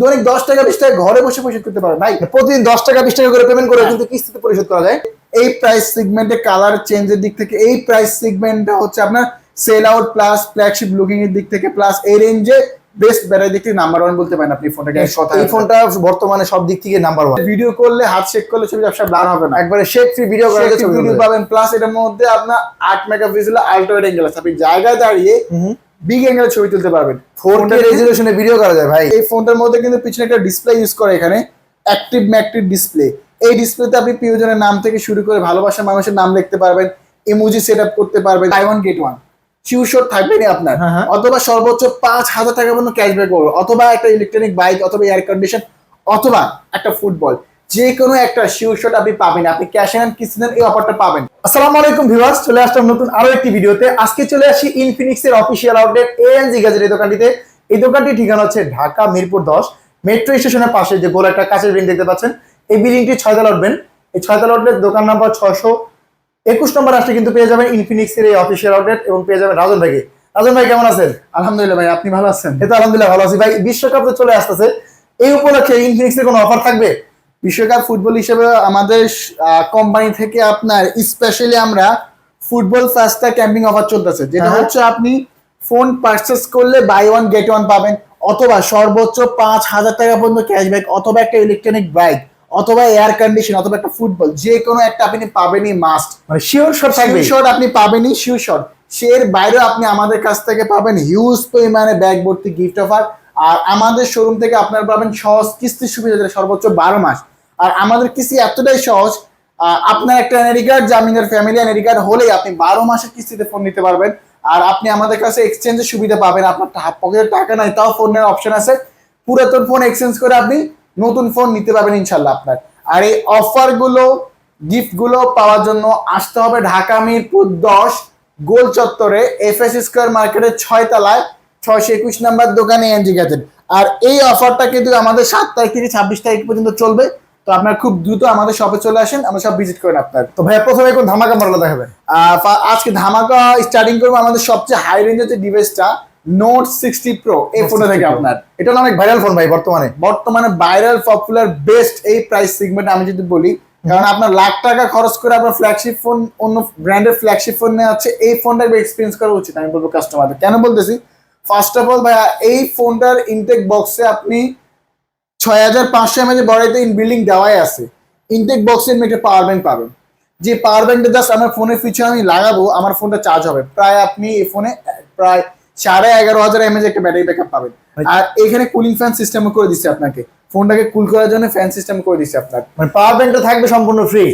দৈনিক 10 টাকা 20 টাকা ঘরে বসে পরিশোধ করতে পারবেন ভাই। প্রতিদিন 10 টাকা 20 টাকা করে পেমেন্ট করে কিন্তু কিস্তিতে পরিশোধ করা যায়। এই প্রাইস সেগমেন্টে কালার চেঞ্জের দিক থেকে এই প্রাইস সেগমেন্টটা হচ্ছে আপনার sale out plus flagship looking এর দিক থেকে প্লাস এই রেঞ্জে বেস্ট ব্যাটারি দিক থেকে নাম্বার 1 বলতে পারেন আপনি ফোনটাকে। এই ফোনটা বর্তমানে সব দিক থেকে নাম্বার 1। ভিডিও করলে হাত শেক করলে ছবি ব্যবসা ব্লার হবে না, একবারে শেক ফ্রি ভিডিও করা যাচ্ছে, ভিডিও পাবেন। প্লাস এটার মধ্যে আপনার 8 মেগাপিক্সেল আল্ট্রা ওয়াইড অ্যাঙ্গেল আছে, আপনি জায়গায় দাঁড়িয়ে বিগ অ্যাঙ্গেলে ছবি তুলতে পারবেন। 4K রেজোলিউশনে ভিডিও করা যায় ভাই। এই ফোনটার মধ্যে কিন্তু পিছনে একটা ডিসপ্লে ইউজ করে, এখানে অ্যাক্টিভ ম্যাকটিভ ডিসপ্লে। এই ডিসপ্লেতে আপনি প্রিয়জনের নাম থেকে শুরু করে ভালোবাসার মানুষের নাম লিখতে পারবেন, ইমোজি সেট আপ করতে পারবেন, buy one get one sure থাকবেনি আপনার। অথবা সর্বোচ্চ 5,000 টাকা পর্যন্ত ক্যাশব্যাক পাবেন, অথবা একটা ইলেকট্রনিক বাইক, অথবা এয়ার কন্ডিশন, অথবা একটা ফুটবল, যে কোনো একটা শিওর আপনি পাবেন। আপনি ক্যাশ এন্ড কিস্তি দেন, এই অফারটা পাবেন। আসসালামু আলাইকুম ভিউয়ার্স, চলে আসলাম নতুন আরো একটি ভিডিওতে। আজকে চলে আসি ইনফিনিক্স এর অফিসিয়াল আউটলেট এএনজি গ্যাজেট এই দোকানটিতে। এই দোকানটির ঠিকানা হচ্ছে ঢাকা মিরপুর 10 মেট্রো স্টেশনের পাশে যে গোল একটা কাঁচের বিল্ডিং দেখতে পাচ্ছেন, এই বিল্ডিংটি 6 তলা উঠবেন। এই 6 তলা আউটলেট দোকান নাম্বার 621 নম্বর আসলে কিন্তু পেয়ে যাবেন ইনফিনিক্স এর এই অফিসিয়াল আউটলেট, এবং পেয়ে যাবেন রাজন ভাইকে। রাজন ভাই কেমন আছেন? আলহামদুলিল্লাহ ভাই, আপনি ভালো আছেন? এই তো আলহামদুলিল্লাহ ভালো আছি ভাই। বিশ্বকাপ তো চলে আসতেছে, এই উপলক্ষে ইনফিনিক্স এর কোনো অফার থাকবে? বিশ্বকাপ ফুটবল হিসেবে আমাদের কোম্পানি থেকে আপনার স্পেশালি আমরা ফুটবল ফাস্টা ক্যাম্পিং অফার চলতেছে, যেটা হচ্ছে আপনি ফোন পারচেস করলে বাই ওয়ান গেট ওয়ান পাবেন, অথবা সর্বোচ্চ 5,000 টাকা পর্যন্ত ক্যাশব্যাক, অথবা একটা ইলেকট্রনিক বাইক, অথবা এয়ার কন্ডিশন, অথবা একটা ফুটবল, যে কোনো একটা আপনি পাবেনই মাস্ট। মানে শিওর শট থাকবে, শিওর আপনি পাবেনই শিওর শট। এর বাইরেও আপনি আমাদের কাছ থেকে পাবেন হিউজ পরিমাণে ব্যাগ ভর্তি গিফট অফার। আর আমাদের শোরুম থেকে আপনারা পাবেন সহজ কিস্তির সুবিধা, সর্বোচ্চ 12 মাস। আর আমাদের কিস্তি এতটাই সহজ, আপনার একটা এনআইডি কার্ড, জামিনের ফ্যামিলি এনআইডি কার্ড হলেই আপনি 12 মাসের কিস্তিতে ফোন নিতে পারবেন। আর আপনি আমাদের কাছে এক্সচেঞ্জের সুবিধা পাবেন, আপনার পকেটে টাকা নাই তাও ফোন নেওয়ার অপশন আছে, পুরাতন ফোন এক্সচেঞ্জ করে আপনি নতুন ফোন নিতে পারবেন ইনশাল্লাহ আপনার। আর এই অফারগুলো গিফটগুলো পাওয়ার জন্য আসতে হবে ঢাকা মিরপুর 10 গোল চত্বরে এফএস স্কয়ার মার্কেটের 6 তলায় 621 নাম্বার দোকানে এএনজি গ্যাজেট। আর এই অফারটা কিন্তু আমাদের 7 তারিখ থেকে 26 তারিখ পর্যন্ত চলবে, তো আপনার খুব দ্রুত আমাদের শপে চলে আসেন, আমরা সব ভিজিট করেন আপনার। তো ভাইয়া প্রথমে কোন ধামাকা মডেল দেখাবেন? আজকে ধামাকা স্টার্টিং করবো আমাদের সবচেয়ে হাই রেঞ্জের যে ডিভাইসটা নোট 60 প্রো, এই ফোনটা থেকে আপনার। এটা অনেক ভাইরাল ফোন ভাই, বর্তমানে ভাইরাল পপুলার বেস্ট এই প্রাইস সেগমেন্ট আমি যদি বলি, কারণ আপনার লাখ টাকা খরচ করে আপনার ফ্ল্যাগশিপ ফোন, অন্য ব্র্যান্ডের ফ্ল্যাগশিপ ফোন নেওয়া হচ্ছে, এই ফোনটা এক্সপিরিয়েন্স করা উচিত আমি বলবো কাস্টমারদের। কেন বলতেছি, ফার্স্ট অফ অল ভাইয়া এই ফোনটার ইনটেক বক্সে আপনি 6500 mAh বড়াইতে ইনবিল্ডিং দেওয়াই আছে। ইনটেক বক্সে আপনি একটা পাওয়ার ব্যাংক পাবেন, যে পাওয়ার ব্যাংকটা জাস্ট আমার ফোনের পিছনে আমি লাগাবো, আমার ফোনটা চার্জ হবে। প্রায় আপনি এই ফোনে প্রায় 11,500 mAh একটা ব্যাটারি ব্যাকআপ পাবেন। আর এখানে কুলিং ফ্যান সিস্টেমও করে দিচ্ছে আপনাকে, ফোনটাকে কুল করার জন্য ফ্যান সিস্টেম করে দিচ্ছে আপনার। মানে পাওয়ার ব্যাংকটা থাকবে সম্পূর্ণ ফ্রি।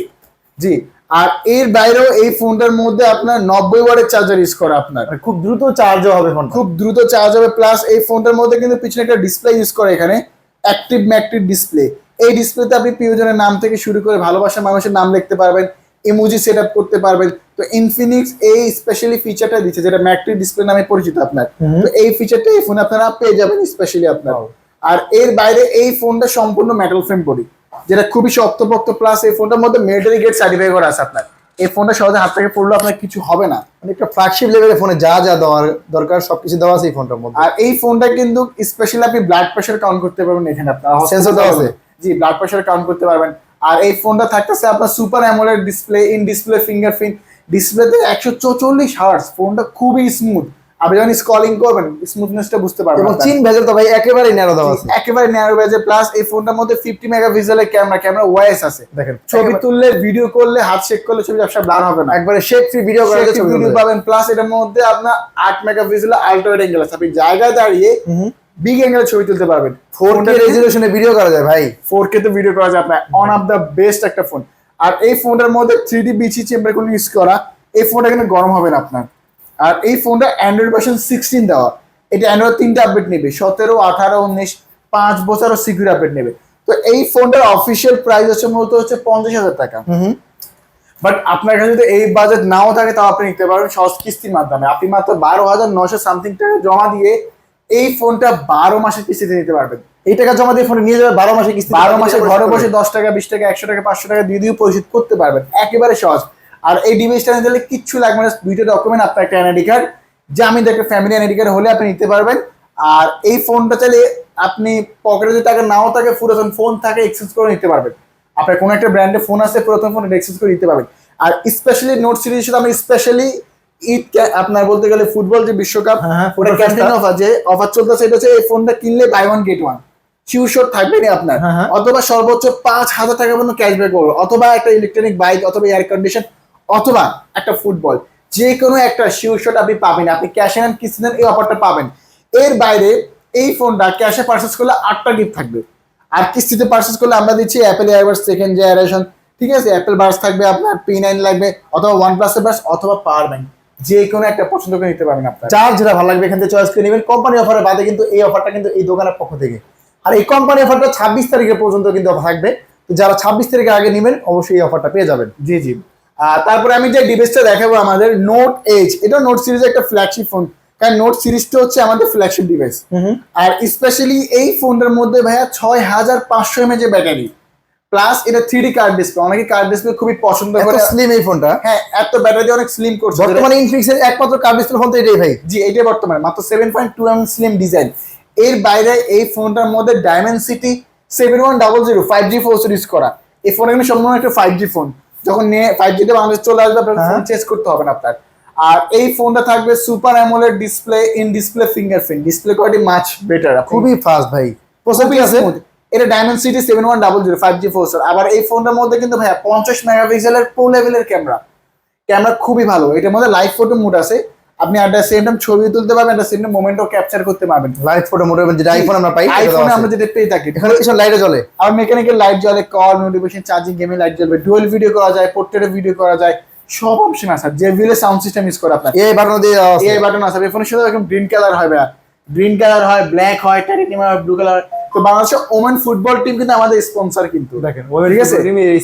জি, আর এর বাইরেও এই ফোনটার মধ্যে আপনার 90 ওয়াটের চার্জার ইউজ করা, আপনার খুব দ্রুত চার্জও হবে, খুব দ্রুত চার্জ হবে। প্লাস এই ফোনটার মধ্যে কিন্তু পিছনে একটা ডিসপ্লে ইউজ করে, এখানে অ্যাক্টিভ ম্যাকটিভ ডিসপ্লে। এই ডিসপ্লেতে আপনি প্রিয়জনের নাম থেকে শুরু করে ভালোবাসার মানুষের নাম লিখতে পারবেন, ইমোজি সেট আপ করতে পারবেন। তো ইনফিনিক্স এই স্পেশালি ফিচারটা দিচ্ছে, যেটা ম্যাকটিভ ডিসপ্লে নামে পরিচিত আপনার। তো এই ফিচারটা এই ফোনে আপনারা পেয়ে যাবেন স্পেশালি আপনার। আর এর বাইরে এই ফোনটা সম্পূর্ণ মেটাল ফ্রেম বডি, যেটা খুবই শক্তপোক্ত। প্লাস এই ফোনটার মধ্যে মিলিটারি গ্রেড সার্টিফাই করা আছে আপনার। এই ফোনটা সহজে হাত থেকে পড়লেও আপনার কিছু হবে না, মানে একটা ফ্ল্যাগশিপ লেভেলের ফোনে যা যা দেওয়ার দরকার সবকিছু দেওয়া আছে এই ফোনটার মধ্যে। আর এই ফোনটা কিন্তু স্পেশালি আপনি ব্লাড প্রেশার কাউন্ট করতে পারবেন, এখানে আপনার সেন্সর দেওয়া আছে। জি, ব্লাড প্রেশার কাউন্ট করতে পারবেন। আর এই ফোনটা থাকতেছে আপনার super AMOLED display, in display fingerprint ডিসপ্লেতে 144 হার্টজ। ফোনটা খুবই স্মুথ, আপনি যখন স্ক্রলিং করবেন স্মুথনেসটা বুঝতে পারবেন। এবং চিন ভেজেল তো ভাই একেবারে ন্যারো দেওয়া আছে, একেবারে ন্যারো ভেজেল। প্লাস এই ফোনটার মধ্যে 50 মেগাপিক্সেলের ক্যামেরা ওয়াইস আছে। দেখেন ছবি তুললে, ভিডিও করলে, হাত শেক করলে ছবি ব্যবসা ব্লার হবে না, একবারে শেক ফ্রি ভিডিও করা যাচ্ছে, ভিডিও পাবেন। প্লাস এটার মধ্যে আপনার 8 মেগাপিক্সেল আল্ট্রা ওয়াইড অ্যাঙ্গেল আছে, আপনি জায়গায় দাঁড়িয়ে বিগ অ্যাঙ্গেলে ছবি তুলতে পারবেন। 4K রেজোলিউশনে ভিডিও করা যায় ভাই, 4K তে ভিডিও করা যায় আপনার। ওয়ান অফ দ্য বেস্ট একটা ফোন। আর এই ফোনটার মধ্যে 3D বিচি চেম্বার কোন ইউজ করা, এই ফোনটা কিন্তু গরম হবে না আপনার। আর এই ফোনটা অ্যান্ড্রয়েড ভার্সন 16 দেওয়া, এটা অ্যান্ড্রয়েড 3টা আপডেট নেবে, 17, 18, 19, 5 বছরও সিকিউর আপডেট নেবে। তো এই ফোনটার অফিসিয়াল প্রাইস হচ্ছে মূলত হচ্ছে 50,000 টাকা। বাট আপনার কাছে যদি এই বাজেট নাও থাকে তাও আপনি নিতে পারবেন সহজ কিস্তির মাধ্যমে। আপনি মাত্র 12,900 সামথিং টাকা জমা দিয়ে এই ফোনটা 12 মাসের কিস্তিতে নিতে পারবেন। এই টাকা জমা দিয়ে ফোনে নিয়ে যাবে 12 মাসে কিস্তি, 12 মাসে ঘরে বসে 10 টাকা 20 টাকা 100 টাকা 500 টাকা দিয়ে পরিশোধ করতে পারবেন, একেবারে সহজ। আর এই ডিভাইসটা নিতে হলে কিচ্ছু লাগবে না, দুইটা ডকুমেন্ট, আপনার একটা এনআইডি কার্ড, জামিন একটা ফ্যামিলি এনআইডি কার্ড হলে আপনি নিতে পারবেন। আর এই ফোনটা চাইলে আপনি পকেটে যদি টাকা নাও থাকে, পুরাতন ফোন থাকে এক্সচেঞ্জ করে নিতে পারবেন। আপনার কোনো একটা ব্র্যান্ডের ফোন আছে, পুরাতন ফোন এক্সচেঞ্জ করে নিতে পারবেন। আর স্পেশালি নোট সিরিজের সাথে আমি স্পেশালি আপনার বলতে গেলে ফুটবল যে বিশ্বকাপ, ওটা ক্যাম্পেইন অফার যে অফার চলতেছে, এটা হচ্ছে এই ফোনটা কিনলে buy one get one sure থাকবেই আপনার, অথবা সর্বোচ্চ 5,000 টাকা পর্যন্ত ক্যাশব্যাক পাবো, অথবা একটা ইলেকট্রনিক বাইক, অথবা এয়ার কন্ডিশন, অথবা একটা ফুটবল, যে কোনো একটা শিওর আপনি পাবেন। আপনি ক্যাশে নেন কিস্তি নেন, এই অফারটা পাবেন। এর বাইরে এই ফোনটা ক্যাশে পারচেস করলে 8টা গিফট থাকবে, আর কিস্তিতে পারচেস করলে আমরা দিচ্ছি অ্যাপেল এয়ারবাডস সেকেন্ড জেনারেশন, ঠিক আছে, অ্যাপেল বাডস থাকবে, আপনার P9 লাগবে, অথবা OnePlus এর বাডস, অথবা পাওয়ার ব্যাংক, যে কোনো একটা পছন্দ করে নিতে পারবেন আপনারা। যার যেটা ভালো লাগবে এখান থেকে চয়েস করে নেবেন। কোম্পানি অফারের বাদে কিন্তু এই অফারটা কিন্তু এই দোকানের পক্ষ থেকে, আর এই কোম্পানি অফারটা 26 তারিখের পর্যন্ত কিন্তু থাকবে। তো যারা 26 তারিখের আগে নেবেন অবশ্যই এই অফারটা পেয়ে যাবেন। জি জি। তারপরে আমি যে ডিভাইসটা দেখাবো আমাদের নোট এজ, এটা নোট সিরিজের একটা ফ্ল্যাগশিপ ফোন, কারণ নোট সিরিজটা হচ্ছে আমাদের ফ্ল্যাগশিপ ডিভাইস। আর স্পেশালি এই ফোনটার মধ্যে ভাইয়া 6500 mAh এর ব্যাটারি, প্লাস এটা 3D কার্ড ডিসপ্লে। অনেকে কার্ড ডিসপ্লে খুবই পছন্দ করে, স্লিম এই ফোনটা। হ্যাঁ, এত ব্যাটারি অনেক স্লিম করছে বর্তমানে ইনফিনিক্সের একমাত্র কার্ড ডিসপ্লে ফোন তো এটাই ভাই। জি, এটাই বর্তমানে মাত্র 7.2 mm স্লিম ডিজাইন। এর বাইরে এই ফোনটার মধ্যে ডায়মেনসিটি 7100 5G প্রসেসর ইউজ করা। এই ফোনটা কিন্তু সম্পূর্ণ একটা 5G ফোন, যখন নিয়ে 5G তে বাংলাদেশ চলে আসবে আপনার ফোন চেঞ্জ করতে হবে না আপনার। আর এই ফোনটা থাকবে super AMOLED display, in display fingerprint, display quality much better, খুবই ফাস্ট ভাই। প্রসেসর আছে, এটা ডায়মেনসিটি 7100 5G প্রসেসর। আবার এই ফোনটার মধ্যে কিন্তু ভাইয়া 50 মেগাপিক্সেলের প্রো লেভেলের ক্যামেরা খুবই ভালো। এটার মধ্যে লাইভ ফটো মোড আছে, আপনি একটা সেম টাইম ছবি তুলতে পারবেন, একটা সেম টাইম মোমেন্টও ক্যাপচার করতে পারবেন। লাইভ ফটো মোড যেটা আইফোন আমরা পাই, আইফোনে আমরা যেটা পেয়ে থাকি, এখানে কিছু লাইটে জ্বলে, আর মেকানিক্যাল লাইট জ্বলে, call notification, charging, gaming light জ্বলবে, ডুয়াল ভিডিও করা যায়, পোর্ট্রেট ভিডিও করা যায়, সব অপশন আছে। যে ভিলে সাউন্ড সিস্টেম ইউজ করে আপনার এই বাটন দিয়ে এই বাটন আছে। এই ফোনের সাথে একদম গ্রিন কালার হয় ভাইয়া, গ্রিন কালার হয়, ব্ল্যাক হয়, টাইটানিয়াম হয়, ব্লু কালার। তো বাংলাদেশের ওমেন ফুটবল টিম কিন্তু আমাদের স্পন্সর, কিন্তু দেখেন ঠিক আছে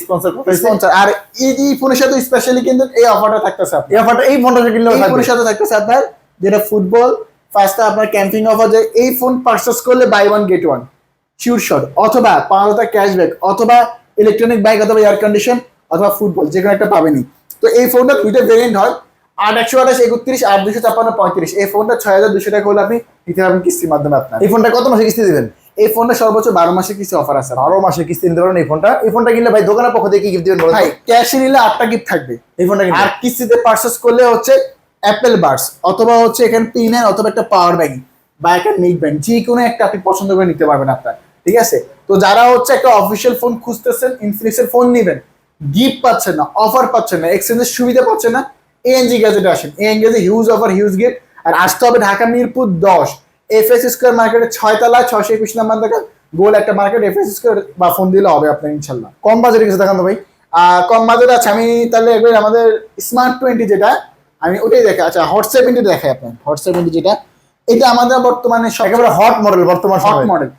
স্পন্সর। আর এই ফোনের সাথে স্পেশালি কিন্তু এই অফারটা থাকতেছে, এই অফারটা এই ফোনটা কিনলে এই ফোনের সাথে থাকতেছে আপনার যেটা ফুটবল ফার্স্টে আপনার ক্যাম্পিং অফার, যে এই ফোন পারচেজ করলে buy one get one sure shot, অথবা 5,000 ক্যাশব্যাক, অথবা ইলেকট্রনিক বাইক, অথবা এয়ার কন্ডিশন, অথবা ফুটবল, যে কোনো একটা পাবেনি। তো এই ফোনটা দুইটা ভেরিয়েন্ট হয়, 8/128 31, 8/256 35। এই ফোনটা 6,200 টাকা হলে আপনি নিতে পারবেন কিস্তির মাধ্যমে। আপনার এই ফোনটা কত মাসে কিস্তি দিবেন? এই ফোনটা সর্বোচ্চ 12 মাসের কিস্তি অফার আছে, 12 মাসে কিস্তি নিতে পারবেন। এই ফোনটা কিনলে ভাই দোকানের পক্ষ থেকে কি গিফট দিবেন বলেন? ভাই ক্যাশে নিলে 8টা গিফট থাকবে এই ফোনটা কিনলে। আর কিস্তিতে পারচেজ করলে হচ্ছে অ্যাপেল বাডস, অথবা হচ্ছে এখানে P9, অথবা একটা পাওয়ার ব্যাংক বা একটা নেক ব্যাংক, যে কোনো একটা আপনি পছন্দ করে নিতে পারবেন আপনার, ঠিক আছে। তো যারা হচ্ছে একটা অফিসিয়াল ফোন খুঁজতেছেন, ইনফিনিক্সের ফোন নেবেন, গিফট পাচ্ছেন না, অফার পাচ্ছেন না, এক্সচেঞ্জের সুবিধা পাচ্ছেন না, ANG গ্যাজেটে আসেন। ANG gadget huge offer, huge gift. আর আসতে হবে ঢাকা মিরপুর 10 FS স্কয়ার মার্কেটের 6 তলায় 621 নাম্বার থেকে গোল একটা মার্কেট, FS স্কয়ার, বা ফোন দিলে হবে আপনার ইনশাল্লাহ। কম বাজেটে কিছু দেখান তো ভাই। কম বাজেট আছে, আমি তাহলে একবার আমাদের স্মার্ট 20 যেটা, আমি ওটাই দেখে, আচ্ছা হট 70 দেখাই আপনার। হট 70 যেটা, এটা আমাদের বর্তমানে একেবারে হট মডেল, বর্তমান হট মডেল,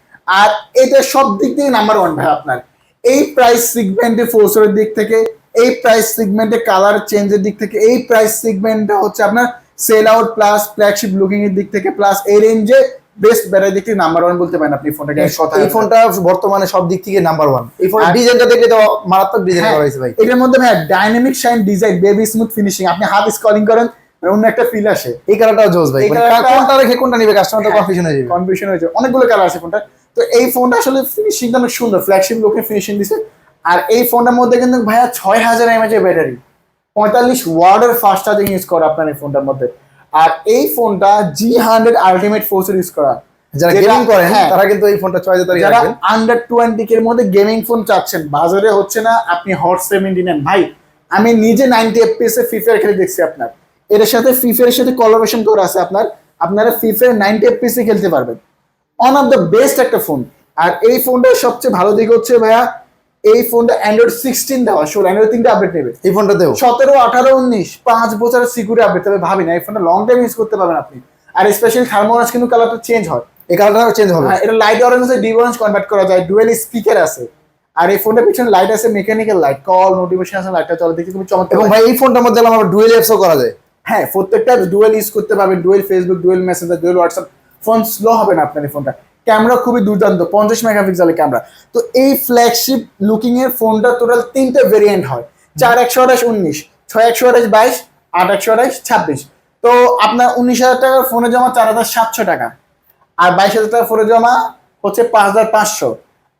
আর এটা সব দিক থেকে নাম্বার 1 ভাই আপনার। এই প্রাইস সেগমেন্টে প্রসেসরের দিক থেকে, এই প্রাইস সেগমেন্টে কালার চেঞ্জের দিক থেকে, এই প্রাইস সেগমেন্টটা হচ্ছে আপনার sale out plus flagship looking এর দিক থেকে, প্লাস এই রেঞ্জে বেস্ট ব্যাটারি দিক থেকে নাম্বার 1 বলতে পারেন আপনি ফোনটাকে। এই ফোনটা বর্তমানে সব দিক থেকে নাম্বার 1। এই ফোনের ডিজাইনটা দেখলে তো মারাত্মক ডিজাইন করা হয়েছে ভাই। এটার মধ্যে ভাই dynamic shine design, baby smooth finishing, আপনি হাত স্ক্রলিং করেন অন্য একটা ফিল আসে। এই কালারটাও জোস ভাই, কোনটা রেখে কোনটা নিবে কাস্টমার তো কনফিউশন হয়ে যাবে। কনফিউশন হয়ে যাবে, অনেকগুলো কালার আছে ফোনটা। তো এই ফোনটা আসলে ফিনিশিংটা অনেক সুন্দর, ফ্ল্যাগশিপ লুকে ফিনিশিং দিছে। আর এই ফোনটার মধ্যে কিন্তু ভাইয়া 6000 mAh এর ব্যাটারি, 45 ওয়াটের ফাস্ট চার্জিং ইউজ করা আপনার এই ফোনটার মধ্যে। আর এই ফোনটা G100 আলটিমেট প্রসেসর ইউজ করা। যারা গেমিং করেন তারা কিন্তু এই ফোনটা চয়েস করতে যারা আন্ডার 20 এর মধ্যে গেমিং ফোন চাচ্ছেন, বাজারে হচ্ছে না, আপনি হট 70 নেন ভাই। আমি নিজে 90 FPS এ ফ্রি ফায়ার খেলে দেখছি আপনার। এর সাথে ফ্রি ফায়ারের সাথে কোলাবোরেশন করা আছে আপনারা ফ্রি ফায়ার 90 FPS এ খেলতে পারবেন। ওয়ান অফ দ্য বেস্ট একটা ফোন। আর এই ফোনটার সবচেয়ে ভালো দিক হচ্ছে ভাইয়া, এই ফোনটা অ্যান্ড্রয়েড 16 দেওয়া, অ্যান্ড্রয়েড 3টা আপডেট নেবে এই ফোনটাতেও। 17, 18, 19 5 বছরের সিকিউরিটি আপডেট। তবে ভাবি না এই ফোনটা লং টাইম ইউজ করতে পারবেন আপনি। আর স্পেশালি থার্মোনাস কিন্তু কালারটা চেঞ্জ হয়, এই কালারটাও চেঞ্জ হবে। এটা লাইট অরেঞ্জ আছে, ডিপ অরেঞ্জ কনভার্ট করা যায়, ডুয়েল স্পিকার আছে। আর এই ফোনটার পিছনে লাইট আছে, মেকানিক্যাল লাইট, কল নোটিফিকেশন আছে, লাইটটা চলে দেখতে খুব চমৎকার। এবং ভাই এই ফোনটার মধ্যে আমরা ডুয়েল অ্যাপসও করা যায়। হ্যাঁ, প্রত্যেকটা ডুয়েল ইউজ করতে পারবেন, dual Facebook, dual Messenger, dual WhatsApp. Phone slow হবে না আপনার এই ফোনটা। ক্যামেরা খুবই দুর্দান্ত, 50 মেগাপিক্সেলের ক্যামেরা। তো এই ফ্ল্যাগশিপ লুকিং এর ফোনটা টোটাল 3টে ভেরিয়েন্ট হয়, 4128 19, 6128 22, 8128 26। তো আপনার 19,000 টাকার ফোনে জমা 4,700 টাকা। আর 22,000 টাকা ফোনে জমা হচ্ছে 5,500,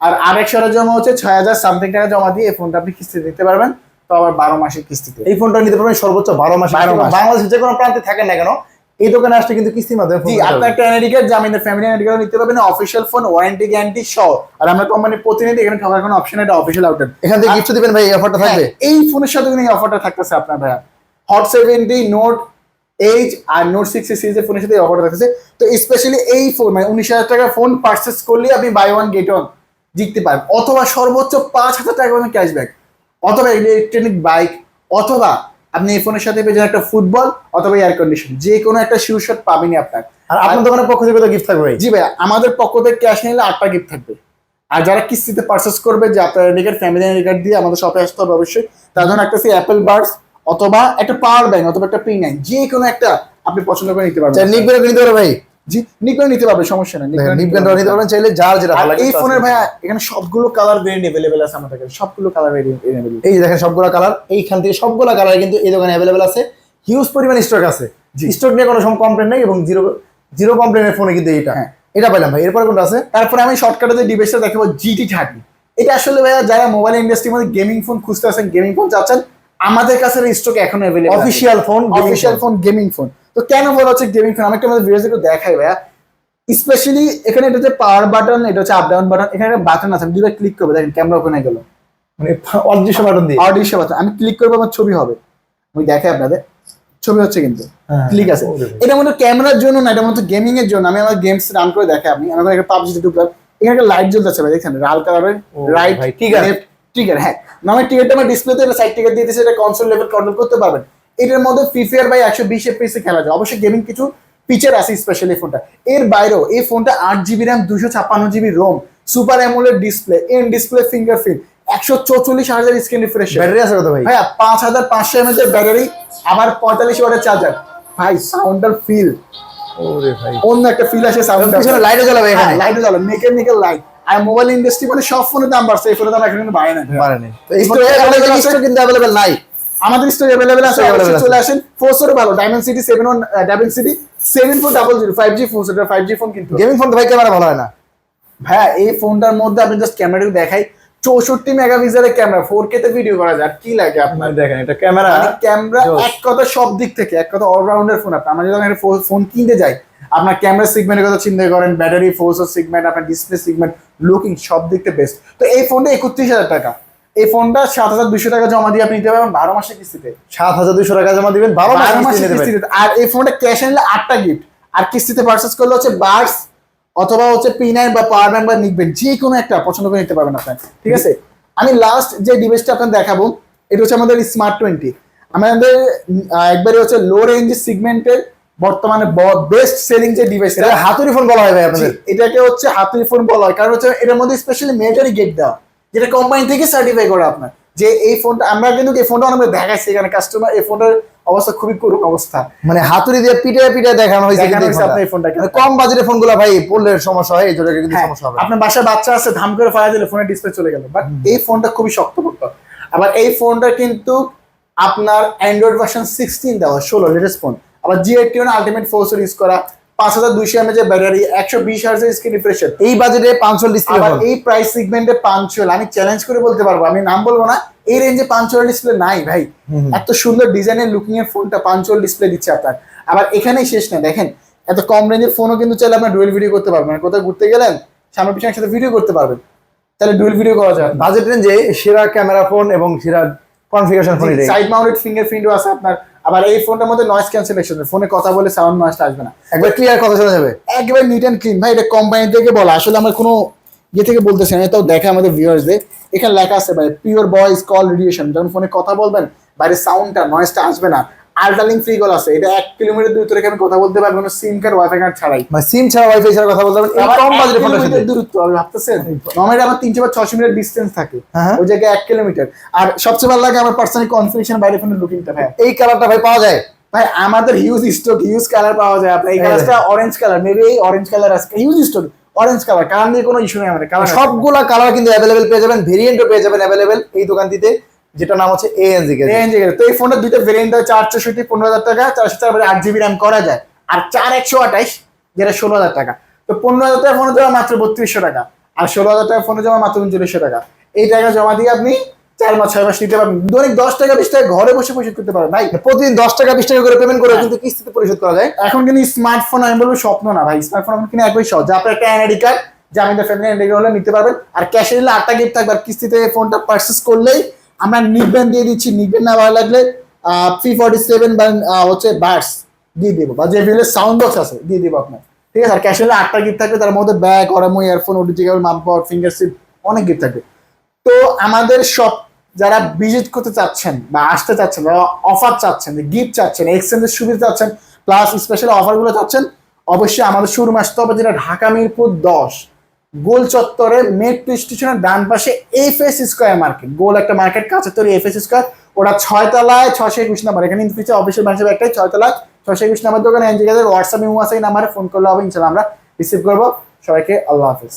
আর আরেক সালে জমা হচ্ছে 6,000 সামথিং টাকা জমা দিয়ে এই ফোনটা আপনি কিস্তিতে নিতে পারবেন, তো আবার 12 মাসের কিস্তিতে। এই ফোনটা নিতে পারবেন সর্বোচ্চ 12 মাস। 12 মাস। বাংলাদেশের যে কোনো প্রান্তে থাকেন না কেন এই দোকানে আসলে কিন্তু কিস্তির মাধ্যমে ফোন জি, নিতে আপনার পারবেন। একটা এনআইডি কার্ড, জামিনের ফ্যামিলি এনআইডি কার্ড নিতে পারবেন, অফিসিয়াল ফোন ওয়ারেন্টি গ্যারান্টি সহ। আর আমরা কোম্পানির প্রতিনিধি, এখানে ঠকার কোনো অপশন, এটা অফিসিয়াল আউটলেট। এখান থেকে গিফট দিবেন ভাই, এই অফারটা থাকবে। এই ফোনের সাথে কিন্তু এই অফারটা থাকতেছে আপনার ভাইয়া। হট 70, নোট 8 আর নোট 6 সিরিজের ফোনের সাথে এই অফারটা থাকতেছে। তো স্পেশালি এই ফোন মানে 19,000 টাকার ফোন পারচেস করলে আপনি বাই ওয়ান গেট ওয়ান জিততে পারেন, অথবা সর্বোচ্চ 5,000 টাকা পর্যন্ত ক্যাশব্যাক, অথবা ইলেকট্রনিক বাইক, অথবা আপনি এই ফোনের সাথে পেয়ে যান একটা ফুটবল অথবা এয়ার কন্ডিশন, যে কোনো একটা শিউ শট পাবেনই আপনার। আর আপনার দোকানের পক্ষ থেকে তো গিফট থাকবে ভাই। জি ভাইয়া, আমাদের পক্ষ থেকে ক্যাশ নিলে 8টা গিফট থাকবে। আর যারা কিস্তিতে পারচেস করবে, যে আপনার এডিকার ফ্যামিলি এডিকার দিয়ে আমাদের শপে আসতে হবে অবশ্যই, তার জন্য একটা অ্যাপেল বাডস অথবা একটা পাওয়ার ব্যাংক অথবা একটা P9, যে কোনো একটা আপনি পছন্দ করে নিতে পারবেন। নিকবেন নিতে পারবে ভাই, জি নিকবেন নিতে পারবে, সমস্যা নেই। নিকবেন নিতে পারবেন চাইলে, যার যেটা ভালো লাগে। এই ফোনের ভাইয়া এখানে সবগুলো কালার ভেরিয়েন্ট अवेलेबल আছে আমাদের কাছে, সবগুলো কালার ভেরিয়েন্ট अवेलेबल। এই যে দেখেন সবগুলো কালার, এইখান থেকে সবগুলো কালার কিন্তু এই দোকানে অ্যাভেলেবেল আছে, হিউজ পরিমাণ স্টক আছে। স্টক নিয়ে কোনো সময় কমপ্লেন নেই, এবং জিরো কমপ্লেনের ফোনে কিন্তু এটা এটা পাইলাম ভাই। এরপর কোনটা আছে? তারপরে আমি শর্টকাটে যে ডিভাইসটা দেখাবো GT30। এটা আসলে ভাইয়া যারা মোবাইল ইন্ডাস্ট্রির মধ্যে গেমিং ফোন খুঁজতে আছেন, গেমিং ফোন চাচ্ছেন, আমাদের কাছে স্টক এখন available. Official phone, official phone, gaming phone. তো কেন বলা হচ্ছে গেমিং ফোন, আমি একটা আমাদের ভিডিওতে একটু দেখাই ভাইয়া। স্পেশালি এখানে এটা হচ্ছে পাওয়ার বাটন, এটা হচ্ছে আপ ডাউন বাটন, এখানে একটা বাটন আছে, আমি দুইবার ক্লিক করবো, দেখেন ক্যামেরা ওপেন হয়ে গেল, মানে অদৃশ্য বাটন দিয়ে অদৃশ্য বাটন। আমি ক্লিক করবো, আমার ছবি হবে, আমি দেখাই আপনাদের, ছবি হচ্ছে কিন্তু ক্লিক আছে। এটা মধ্যে ক্যামেরার জন্য না, এটা মধ্যে গেমিং এর জন্য। আমি আমার গেমস রান করে দেখাই, আপনি আমি একটা পাবজিতে ঢুকলাম, এখানে একটা লাইট জ্বলতেছে ভাই, দেখছেন লাল কালারের, রাইট লেফট ট্রিগার। হ্যাঁ, আমার টিকারটা আমার ডিসপ্লেতে একটা সাইড টিকার দিয়ে দিয়েছে, এটা কনসোল লেভেল কন্ট্রোল করতে পারবেন। এটার মধ্যে ফ্রি ফায়ার বাই 120 FPS খেলা যায়। অবশ্যই গেমিং কিছু ফিচার আছে স্পেশালি ফোনটা। এর বাইরেও এই ফোনটা 8GB RAM 256GB ROM, super AMOLED display, N display, fingerprint, 144,000 screen refresh. Battery আছে কত ভাই? ভাইয়া 5,500 mAh এর ব্যাটারি, আবার 45 ওয়াটের চার্জার। ভাই সাউন্ডটার ফিল, ওরে ভাই অন্য একটা ফিল আসে সাউন্ডটা। পিছনে লাইটও জ্বালাবে এখানে, লাইটও জ্বালাবে, মেকানিক্যাল লাইট। আর মোবাইল ইন্ডাস্ট্রি মানে সব ফোনের দাম বাড়ছে, এই ফোনের দাম এখন কিন্তু বাড়ে না। পারে নাই। তো এই ফোনে স্টক কিন্তু अवेलेबल নাই, আমাদের স্টক अवेलेबल আছে, অবশ্যই চলে আসেন। ফোর্সের ভালো ডায়মন্ড সিটি 7400 5G ফোন, সেটা 5G ফোন কিন্তু। গেমিং ফোন তো ভাই ক্যামেরা ভালো হয় না ভাইয়া এই ফোনটার মধ্যে আপনি জাস্ট ক্যামেরাটা দেখাই, 64 মেগাপিক্সেলের ক্যামেরা, 4K তে ভিডিও করা যায়। আর কি লাগে আপনার, দেখেন এটা ক্যামেরা, ক্যামেরা এক কথা সব দিক থেকে, এক কথা অলরাউন্ডার ফোন। আমরা যখন একটা ফোন কিনতে যাই, আপনার ক্যামেরা সিগমেন্টের কথা চিন্তা করেন, ব্যাটারি ফোর্স সিগমেন্ট, আপনার ডিসপ্লে সিগমেন্ট, লুকিং সব দিক থেকে বেস্ট। তো এই ফোনটা 31,000 টাকা, এই ফোনটা 7,200 টাকা জমা দিয়ে আপনি নিতে পারবেন 12 মাসের কিস্তিতে। 7,200 টাকা জমা দিবেন, 12 মাসের কিস্তিতে। আর এই ফোনটা ক্যাশ আনলে 8টা গিফট, আর কিস্তিতে পারচেজ করলে হচ্ছে বাডস অথবা হচ্ছে P9 বা পাওয়ার ব্যাংক বা নিকবেন, যে কোনো একটা পছন্দ করে নিতে পারবেন আপনার। ঠিক আছে, আমি লাস্ট যে ডিভাইসটা আপনাকে দেখাবো, এটা হচ্ছে আমাদের স্মার্ট 20। আমাদের একবারে হচ্ছে লো রেঞ্জ সিগমেন্টের বর্তমানে বেস্ট সেলিং যে ডিভাইস, এটা হাতুড়ি ফোন বলা হয় ভাই আপনাদের। এটাকে হচ্ছে হাতুড়ি ফোন বলা হয়, কারণ হচ্ছে এটার মধ্যে স্পেশালি মিলিটারি গেট দেওয়া, যেটা কোম্পানি থেকে সার্টিফাই করা আপনার। যে এই ফোনটা আমরা কিন্তু এই ফোনটা অনেক দেখাচ্ছি এখানে কাস্টমার, এই ফোনটার অবস্থা খুবই করুণ অবস্থা, মানে হাতুড়ি দিয়ে পিঠে পিঠে দেখানো হয়েছে। আপনার এই ফোনটা কম বাজেটের ফোনগুলো ভাই পড়লে সমস্যা হয়, এই জন্য কিন্তু সমস্যা হবে। আপনার বাসায় বাচ্চা আছে, ধাম করে ফায়া দিলে ফোনের ডিসপ্লে চলে গেল। বাট এই ফোনটা খুবই শক্তপোক্ত। আবার এই ফোনটা কিন্তু আপনার অ্যান্ড্রয়েড ভার্সন 16 দেওয়া, 16 লেটেস্ট ফোন। আবার G81 আলটিমেট ফোর্স ইউজ করা, 5,200 mAh এর ব্যাটারি, 120 Hz এর স্ক্রিন রিফ্রেশ। এই বাজেটে 500 ডিসপ্লে, আবার এই প্রাইস সেগমেন্টে 500, আমি চ্যালেঞ্জ করে বলতে পারবো, আমি নাম বলবো না, এই রেঞ্জে 500 ডিসপ্লে নাই ভাই। এত সুন্দর ডিজাইনের লুকিং এর ফোনটা 500 ডিসপ্লে দিচ্ছে আপনার। আবার এখানেই শেষ না, দেখেন এত কম রেঞ্জের ফোনও কিন্তু চাইলে আপনার ডুয়েল ভিডিও করতে পারবেন। কোথাও ঘুরতে গেলেন, সামনে পিছনে একসাথে ভিডিও করতে পারবেন, তাহলে ডুয়েল ভিডিও করা যায়। বাজেট রেঞ্জে সেরা ক্যামেরা ফোন এবং সেরা কনফিগারেশন ফোন, সাইড মাউন্টেড ফিঙ্গারপ্রিন্টও আছে আপনার। আবার এই ফোনটার মধ্যে নয়েজ ক্যান্সেলেশন, ফোনে কথা বলে সাউন্ড নয়েজটা আসবে না, একবার ক্লিয়ার কথা শোনা যাবে, একবার নিট এন্ড ক্লিন। ভাই এটা কোম্পানি থেকে বলা, আসলে আমরা কোনো ইয়ে থেকে বলতেছি না, এটাও দেখে আমাদের ভিউয়ার্সদের। এখানে লেখা আছে ভাই পিওর ভয়েস কল রেডিয়েশন, যখন ফোনে কথা বলবেন বাইরে সাউন্ডটা নয়েজটা আসবে না। আল্ট্রালিং ফ্রি কল আছে, এটা 1 কিলোমিটার দূর থেকে আমি কথা বলতে পারবো কোনো সিম কার্ড ওয়াইফাই কার্ড ছাড়াই। মানে সিম ছাড়া ওয়াইফাই ছাড়া কথা বলতে পারবেন এই কম বাজেটের ফোনটার সাথে। দূরত্ব আমি ভাবতেছেন নর্মালি আমার 300 বা 600 মিটার ডিসটেন্স থাকে, হ্যাঁ। ওই জায়গায় 1 কিলোমিটার। আর সবচেয়ে ভালো লাগে আমার পার্সোনাল কনফিগারেশন বাইরে ফোনের লুকিংটা। ভাই এই কালারটা ভাই পাওয়া যায় ভাই আমাদের হিউজ স্টক, হিউজ কালার পাওয়া যায় আপনার। এই কালারটা অরেঞ্জ কালার, মেবি এই অরেঞ্জ কালার আছে, huge stock orange colour, colour নিয়ে কোনো ইস্যু নেই আমাদের। কালার সবগুলা কালার কিন্তু अवेलेबल পেয়ে যাবেন, ভেরিয়েন্টও পেয়ে যাবেন अवेलेबल এই দোকানটিতে, যেটা নাম হচ্ছে ANZ গ্যাজেট। তো এই ফোনটা দুইটা ভেরিয়েন্ট হয়, 464 15,000 টাকা, 404 8GB RAM করা যায়, আর 4128 যেটা 16,000 টাকা। তো 15,000 টাকা ফোনে জমা মাত্র 3200 টাকা, আর 16,000 টাকা ফোনে জমা মাত্র 3900 টাকা। এই টাকা জমা দিয়ে আপনি 4 মাস 6 মাস নিতে পারবেন, দৈনিক 10 টাকা 20 টাকা ঘরে বসে পরিশোধ করতে পারবেন ভাই। প্রতিদিন 10 টাকা 20 টাকা করে পেমেন্ট করে কিন্তু কিস্তিতে পরিশোধ করা যায়। এখন কিন্তু স্মার্টফোন আমি বলবো স্বপ্ন না ভাই, স্মার্টফোন এখন কিনে একবারই সহজ। আপনার একটা এনআইডি কার্ড, জামিনদার ফ্যামিলি এনআইডি কার্ড হলে নিতে পারবেন, আর ক্যাশে নিলে 8টা গিফট থাকবে। আর কিস্তিতে ফোনটা পারচেস করলেই আমরা নিকবেন দিয়ে দিচ্ছি, নিকবেন না ভালো লাগলে P47 বা হচ্ছে বার্স দিয়ে দিব, বা যে ভিলের সাউন্ড বক্স আছে দিয়ে দিব আপনার, ঠিক আছে। আর ক্যাশে নিলে 8টা গিফট থাকবে, তার মধ্যে bag, Oraimo, earphone, OTG cable, মামপাওয়ার, ফিঙ্গারপ্রিন্ট, অনেক গিফট থাকবে। তো আমাদের সব যারা ভিজিট করতে চাচ্ছেন বা আসতে চাচ্ছেন, যারা অফার চাচ্ছেন, গিফট চাচ্ছেন, এক্সচেঞ্জের সুবিধা চাচ্ছেন, প্লাস স্পেশাল অফারগুলো চাচ্ছেন, অবশ্যই আমাদের শোরুম আসতে হবে, যেটা ঢাকা মিরপুর 10 গোল চত্বরে মেট্রো স্টেশনের ডান পাশে এফএস স্কয়ার মার্কেট। গোল একটা মার্কেট, কাঁচের তৈরি এফএস স্কয়ার, ওটা 6 তলায় 621 নাম্বার। এখানে ইনফিনিক্সের অফিসিয়াল ব্রাঞ্চ একটাই, 6 তলায় 621 নাম্বার দোকানে। হোয়াটসঅ্যাপ ইমো আছে, এই নাম্বারে ফোন করলে হবে, ইনশাআল্লাহ আমরা রিসিভ করবো। সবাইকে আল্লাহ হাফেজ।